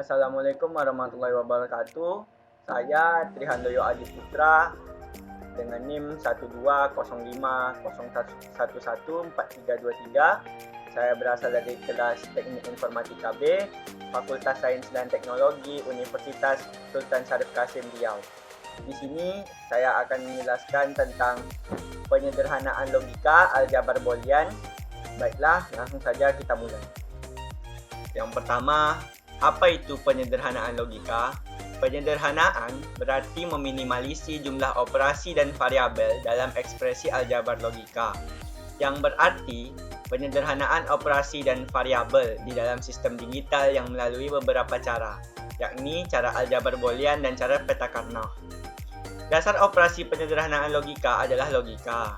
Assalamualaikum warahmatullahi wabarakatuh. Saya Trihandoyo Adi Putra dengan NIM 12050114323. Saya berasal dari kelas Teknik Informatika B, Fakultas Sains dan Teknologi Universitas Sultan Syarif Kasim Riau. Di sini saya akan menjelaskan tentang penyederhanaan logika aljabar Boolean. Baiklah, langsung saja kita mulai. Yang pertama, apa itu penyederhanaan logika? Penyederhanaan berarti meminimalisi jumlah operasi dan variabel dalam ekspresi aljabar logika, yang berarti penyederhanaan operasi dan variabel di dalam sistem digital yang melalui beberapa cara, yakni cara aljabar Boolean dan cara peta Karnaugh. Dasar operasi penyederhanaan logika adalah logika,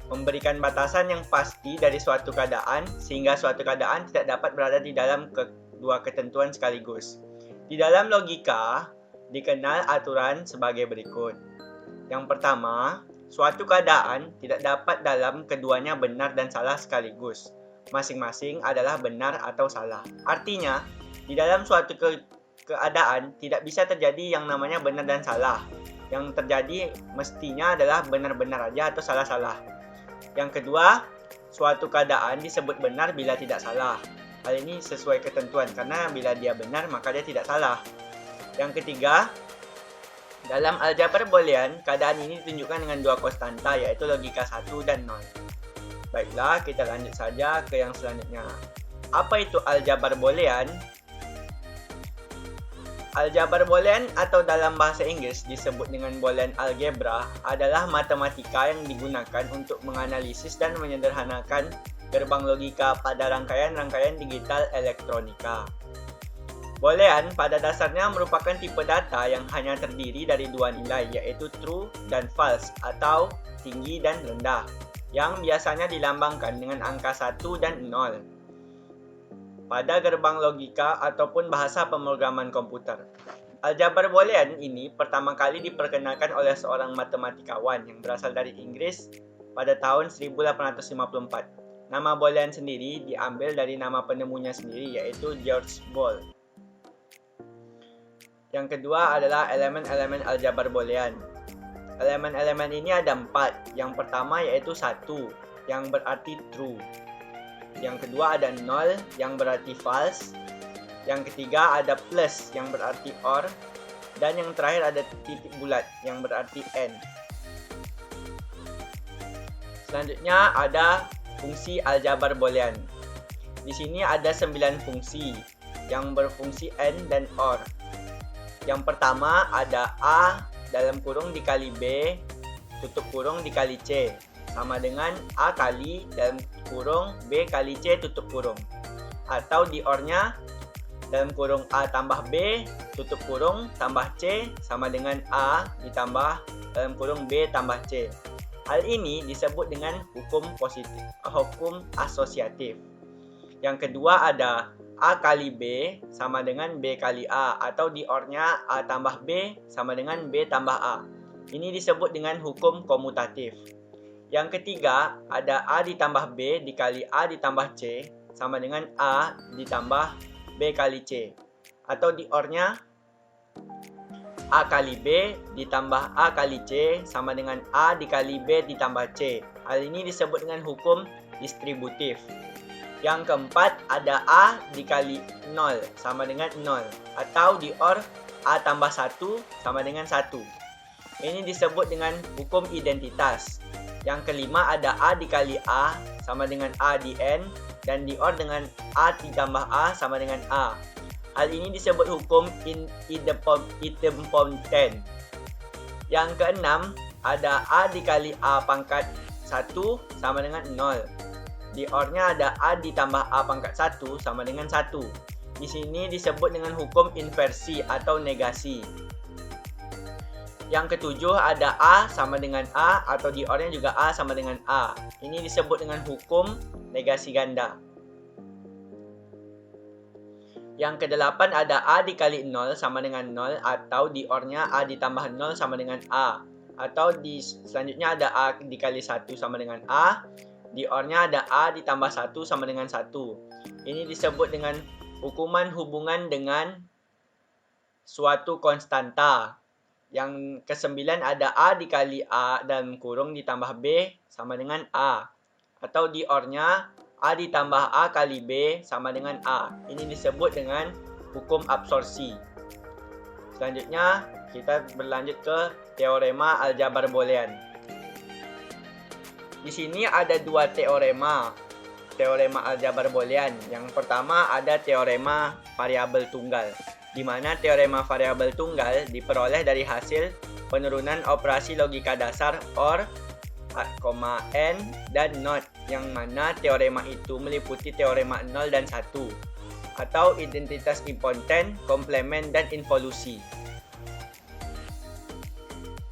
memberikan batasan yang pasti dari suatu keadaan sehingga suatu keadaan tidak dapat berada di dalam dua ketentuan sekaligus. Di dalam logika, dikenal aturan sebagai berikut. Yang pertama, suatu keadaan tidak dapat dalam keduanya benar dan salah sekaligus. Masing-masing adalah benar atau salah. Artinya, di dalam suatu keadaan tidak bisa terjadi yang namanya benar dan salah. Yang terjadi mestinya adalah benar-benar aja atau salah-salah. Yang kedua, suatu keadaan disebut benar bila tidak salah. Hal ini sesuai ketentuan karena bila dia benar maka dia tidak salah. Yang ketiga, dalam aljabar Boolean, keadaan ini ditunjukkan dengan dua konstanta yaitu logika 1 dan 0. Baiklah, kita lanjut saja ke yang selanjutnya. Apa itu aljabar Boolean? Aljabar Boolean atau dalam bahasa Inggris disebut dengan Boolean algebra adalah matematika yang digunakan untuk menganalisis dan menyederhanakan gerbang logika pada rangkaian-rangkaian digital elektronika. Boolean pada dasarnya merupakan tipe data yang hanya terdiri dari dua nilai yaitu true dan false atau tinggi dan rendah, yang biasanya dilambangkan dengan angka 1 dan 0. Pada gerbang logika ataupun bahasa pemrograman komputer. Aljabar Boolean ini pertama kali diperkenalkan oleh seorang matematikawan yang berasal dari Inggris pada tahun 1854. Nama Boolean sendiri diambil dari nama penemunya sendiri yaitu George Boole. Yang kedua adalah elemen-elemen aljabar Boolean. Elemen-elemen ini ada 4. Yang pertama yaitu 1 yang berarti true. Yang kedua ada 0 yang berarti false. Yang ketiga ada plus yang berarti or. Dan yang terakhir ada titik bulat yang berarti and. Selanjutnya ada fungsi aljabar Boolean. Di sini ada 9 fungsi yang berfungsi and dan or. Yang pertama ada A dalam kurung dikali B tutup kurung dikali C sama dengan A kali dalam kurung B kali C tutup kurung. Atau di or-nya dalam kurung A tambah B tutup kurung tambah C sama dengan A ditambah dalam kurung B tambah C. Hal ini disebut dengan hukum asosiatif. Yang kedua ada A kali B sama dengan B kali A atau di or-nya A tambah B sama dengan B tambah A. Ini disebut dengan hukum komutatif. Yang ketiga ada A ditambah B dikali A ditambah C sama dengan A ditambah B kali C. Atau di or-nya A kali B ditambah A kali C sama dengan A dikali B ditambah C. Hal ini disebut dengan hukum distributif. Yang keempat ada A dikali 0 sama dengan 0. Atau di or A tambah 1 sama dengan 1. Ini disebut dengan hukum identitas. Yang kelima ada A dikali A sama dengan A di N. Dan di or dengan A ditambah A sama dengan A. Hal ini disebut hukum idempotent. Yang keenam ada A dikali A pangkat 1 sama dengan 0. Di or-nya ada A ditambah A pangkat 1 sama dengan 1. Di sini disebut dengan hukum inversi atau negasi. Yang ketujuh ada A sama dengan A atau di or-nya juga A sama dengan A. Ini disebut dengan hukum negasi ganda. Yang kedelapan ada A dikali 0 sama dengan 0 atau di or-nya A ditambah 0 sama dengan A. Atau selanjutnya ada A dikali 1 sama dengan A. Di or-nya ada A ditambah 1 sama dengan 1. Ini disebut dengan hukuman hubungan dengan suatu konstanta. Yang kesembilan ada A dikali A dalam kurung ditambah B sama dengan A. Atau di OR-nya A ditambah A kali B sama dengan A. Ini disebut dengan hukum absorpsi. Selanjutnya, kita berlanjut ke teorema aljabar boolean. Di sini ada dua teorema aljabar boolean. Yang pertama ada teorema variabel tunggal, di mana teorema variabel tunggal diperoleh dari hasil penurunan operasi logika dasar OR, N, dan NOT, yang mana teorema itu meliputi teorema 0 dan 1, atau identitas impoten, komplement, dan involusi.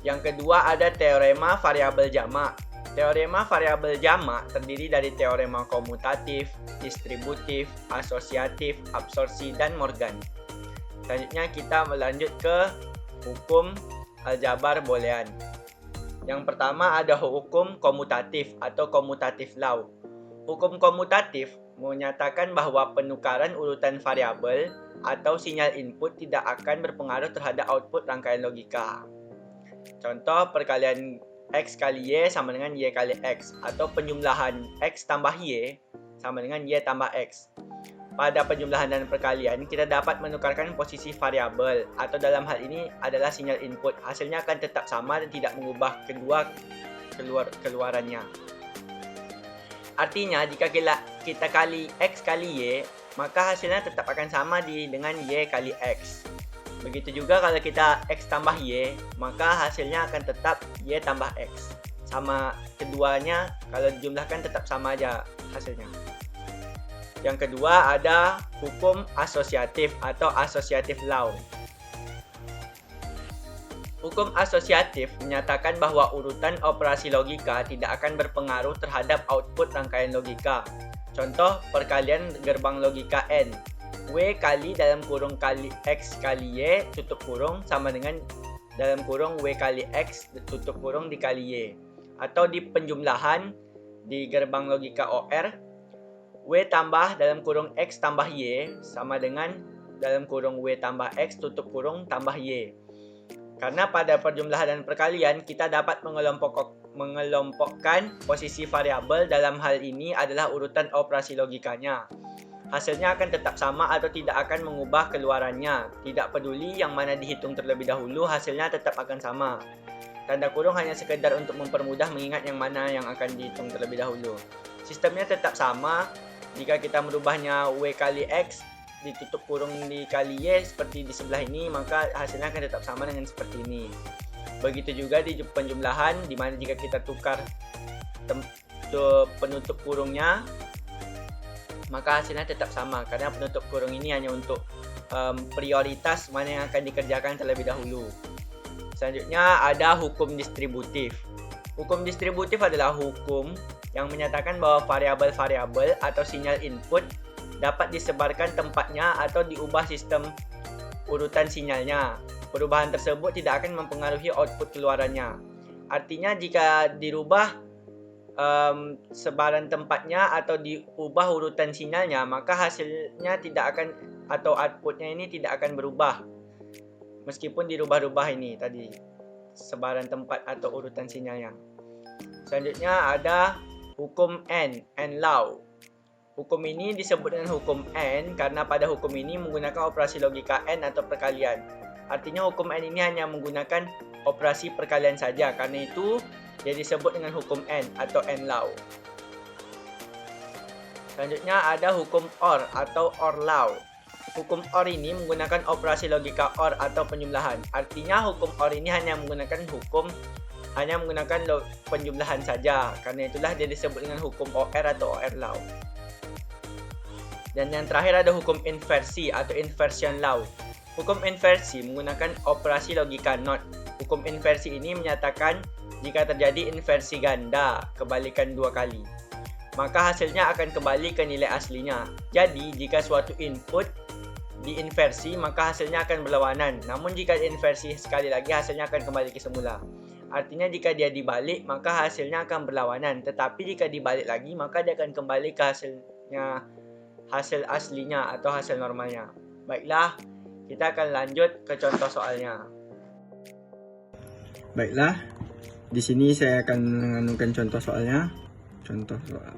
Yang kedua ada teorema variabel jamak. Teorema variabel jamak terdiri dari teorema komutatif, distributif, asosiatif, absorpsi, dan Morgan. Selanjutnya kita melanjut ke hukum aljabar boolean. Yang pertama ada hukum komutatif atau commutative law. Hukum komutatif menyatakan bahwa penukaran urutan variabel atau sinyal input tidak akan berpengaruh terhadap output rangkaian logika. Contoh, perkalian X kali Y sama dengan Y kali X, atau penjumlahan X tambah Y sama dengan Y tambah X. Pada penjumlahan dan perkalian, kita dapat menukarkan posisi variabel, atau dalam hal ini adalah sinyal input. Hasilnya akan tetap sama dan tidak mengubah kedua keluarannya. Artinya, jika kita kali X kali Y, maka hasilnya tetap akan sama dengan Y kali X. Begitu juga kalau kita X tambah Y, maka hasilnya akan tetap Y tambah X. Sama keduanya, kalau dijumlahkan tetap sama aja hasilnya. Yang kedua ada hukum asosiatif atau associative law. Hukum asosiatif menyatakan bahwa urutan operasi logika tidak akan berpengaruh terhadap output rangkaian logika. Contoh, perkalian gerbang logika N. W kali dalam kurung kali X kali Y tutup kurung sama dengan dalam kurung W kali X tutup kurung dikali Y. Atau di penjumlahan di gerbang logika OR, W tambah dalam kurung X tambah Y sama dengan dalam kurung W tambah X tutup kurung tambah Y. Karena pada perjumlahan dan perkalian kita dapat mengelompokkan posisi variabel, dalam hal ini adalah urutan operasi logikanya. Hasilnya akan tetap sama atau tidak akan mengubah keluarannya. Tidak peduli yang mana dihitung terlebih dahulu, hasilnya tetap akan sama. Tanda kurung hanya sekedar untuk mempermudah mengingat yang mana yang akan dihitung terlebih dahulu. Sistemnya tetap sama. Jika kita merubahnya W kali X ditutup kurung dikali Y seperti di sebelah ini, maka hasilnya akan tetap sama dengan seperti ini. Begitu juga di penjumlahan, di mana jika kita tukar penutup kurungnya, maka hasilnya tetap sama, karena penutup kurung ini hanya untuk prioritas mana yang akan dikerjakan terlebih dahulu. Selanjutnya ada hukum distributif. Hukum distributif adalah hukum yang menyatakan bahwa variabel-variabel atau sinyal input dapat disebarkan tempatnya atau diubah sistem urutan sinyalnya. Perubahan tersebut tidak akan mempengaruhi output keluarannya. Artinya jika dirubah sebaran tempatnya atau diubah urutan sinyalnya, maka hasilnya tidak akan, atau outputnya ini tidak akan berubah. Meskipun dirubah-rubah ini tadi sebaran tempat atau urutan sinyalnya. Selanjutnya ada hukum N law. Hukum ini disebut dengan hukum N karena pada hukum ini menggunakan operasi logika N atau perkalian. Artinya hukum N ini hanya menggunakan operasi perkalian saja. Karena itu dia disebut dengan hukum N atau N law. Selanjutnya ada hukum OR atau OR law. Hukum OR ini menggunakan operasi logika OR atau penjumlahan. Artinya hukum OR ini hanya menggunakan penjumlahan saja. Karena itulah dia disebut dengan hukum OR atau OR law. Dan yang terakhir ada hukum inversi atau inversion law. Hukum inversi menggunakan operasi logika NOT. Hukum inversi ini menyatakan jika terjadi inversi ganda, kebalikan 2 kali, maka hasilnya akan kembali ke nilai aslinya. Jadi, jika suatu input diinversi, maka hasilnya akan berlawanan. Namun, jika diinversi sekali lagi, hasilnya akan kembali ke semula. Artinya, jika dia dibalik, maka hasilnya akan berlawanan. Tetapi, jika dibalik lagi, maka dia akan kembali ke hasil aslinya atau hasil normalnya. Baiklah, Kita akan lanjut ke contoh soalnya. Baiklah, di sini saya akan menganukan contoh soalnya. Contoh soal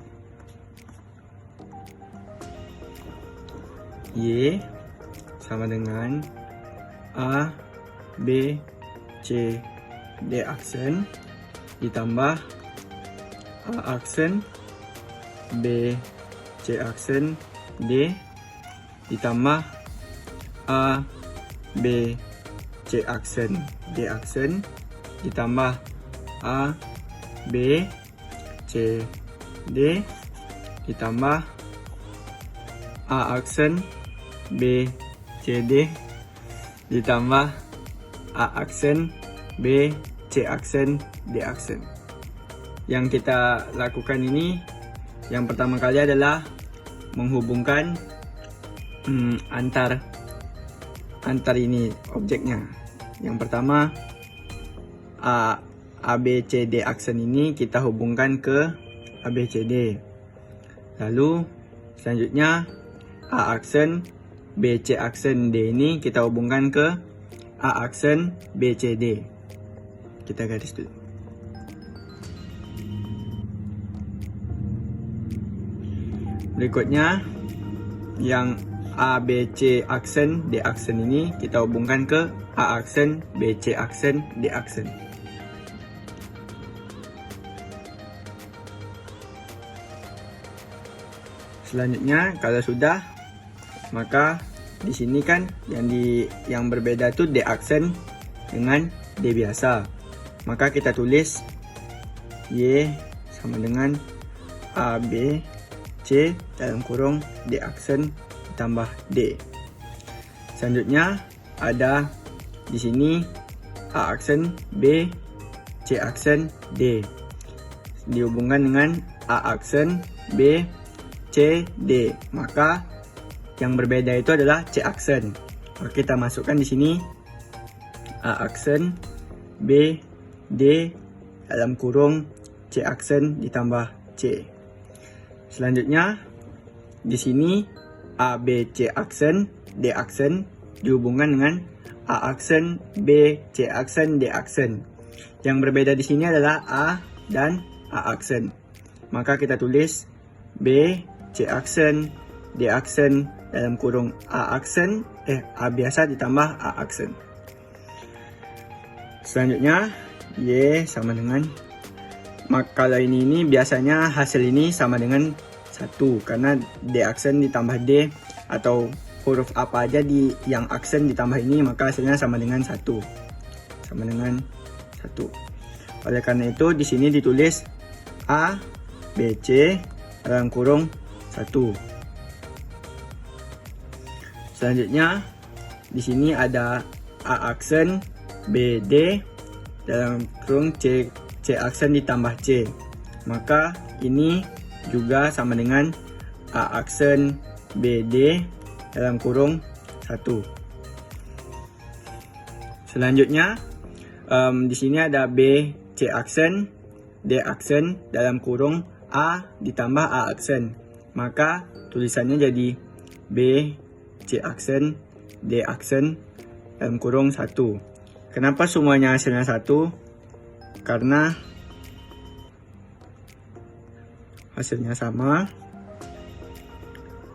Y sama dengan A, B, C, D aksen ditambah A aksen, B, C aksen, D ditambah A, B, C aksen, D aksen ditambah A, B, C, D ditambah A aksen, B, C, D ditambah A aksen, B, C aksen, D aksen. Yang kita lakukan ini, yang pertama kali adalah menghubungkan antar ini objeknya. Yang pertama A, B, C, D aksen ini kita hubungkan ke A, B, C, D. Lalu selanjutnya A aksen, B, C aksen, D ini kita hubungkan ke A aksen, B, C, D. Kita garis dulu. Berikutnya yang A, B, C aksen, D aksen ini kita hubungkan ke A aksen, B, C aksen, D aksen. Selanjutnya kalau sudah, maka di sini kan yang berbeda tuh D aksen dengan D biasa. Maka kita tulis Y sama dengan A, B, C dalam kurung D aksen ditambah D. Selanjutnya ada di sini A aksen, B, C aksen, D dihubungkan dengan A aksen, B, C, D. Maka yang berbeda itu adalah C aksen. Maka kita masukkan di sini A aksen, B, D dalam kurung C aksen ditambah C. Selanjutnya di sini A, B, C aksen, D aksen dihubungkan dengan A aksen, B, C aksen, D aksen. Yang berbeda di sini adalah A dan A aksen. Maka kita tulis B, C aksen, D aksen dalam kurung A aksen, A biasa ditambah A aksen. Selanjutnya Y sama dengan, kalau ini biasanya hasil ini sama dengan 1 karena D aksen ditambah D atau huruf apa aja yang aksen ditambah ini, maka hasilnya sama dengan 1. Sama dengan 1. Oleh karena itu di sini ditulis A, B, C dalam kurung 1. Selanjutnya di sini ada A aksen, B, D dalam kurung C aksen ditambah C. Maka ini juga sama dengan A aksen, B, D dalam kurung 1. Selanjutnya di sini ada B, C aksen, D aksen dalam kurung A ditambah A aksen. Maka tulisannya jadi B, C aksen, D aksen dalam kurung 1. Kenapa semuanya hasilnya 1? Karena hasilnya sama.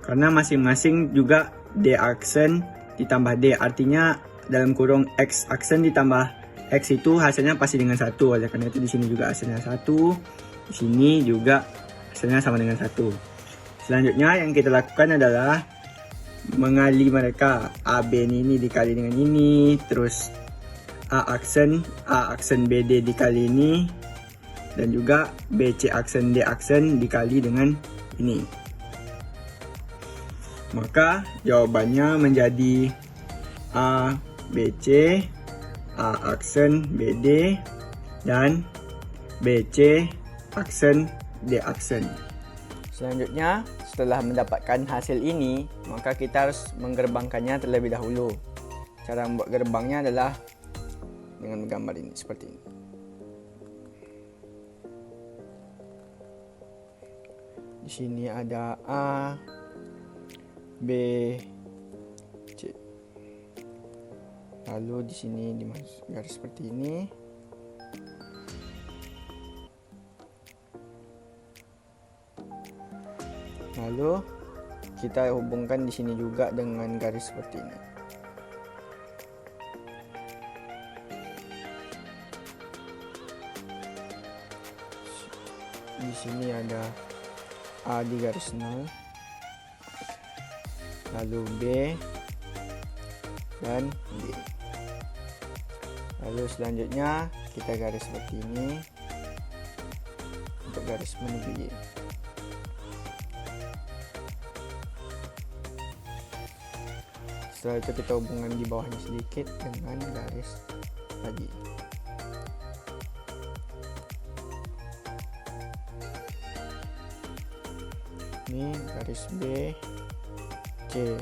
Karena masing-masing juga D aksen ditambah D. Artinya dalam kurung X aksen ditambah X itu hasilnya pasti dengan 1. Oleh karena itu di sini juga hasilnya 1. Di sini juga hasilnya sama dengan 1. Selanjutnya yang kita lakukan adalah mengali mereka. AB ini dikali dengan ini, terus A aksen BD dikali ini, dan juga BC aksen D aksen dikali dengan ini. Maka jawabannya menjadi A, BC, A aksen BD, dan BC aksen D aksen. Selanjutnya, setelah mendapatkan hasil ini, maka kita harus menggerbangkannya terlebih dahulu. Cara membuat gerbangnya adalah dengan menggambar ini seperti ini. Di sini ada A, B, C. Lalu di sini garis seperti ini. Lalu kita hubungkan di sini juga dengan garis seperti ini. Di sini ada A di garis 0, lalu B dan D. Lalu selanjutnya kita garis seperti ini untuk garis menuju Y. Setelah itu kita hubungkan di bawahnya sedikit dengan garis tadi. Ini garis B, C,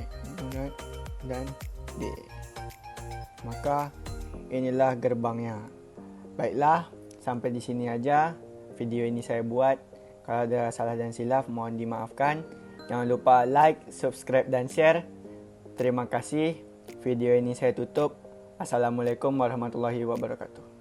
dan D. Maka inilah gerbangnya. Baiklah, sampai di sini aja video ini saya buat. Kalau ada salah dan silap mohon dimaafkan. Jangan lupa like, subscribe dan share. Terima kasih. Video ini saya tutup. Assalamualaikum warahmatullahi wabarakatuh.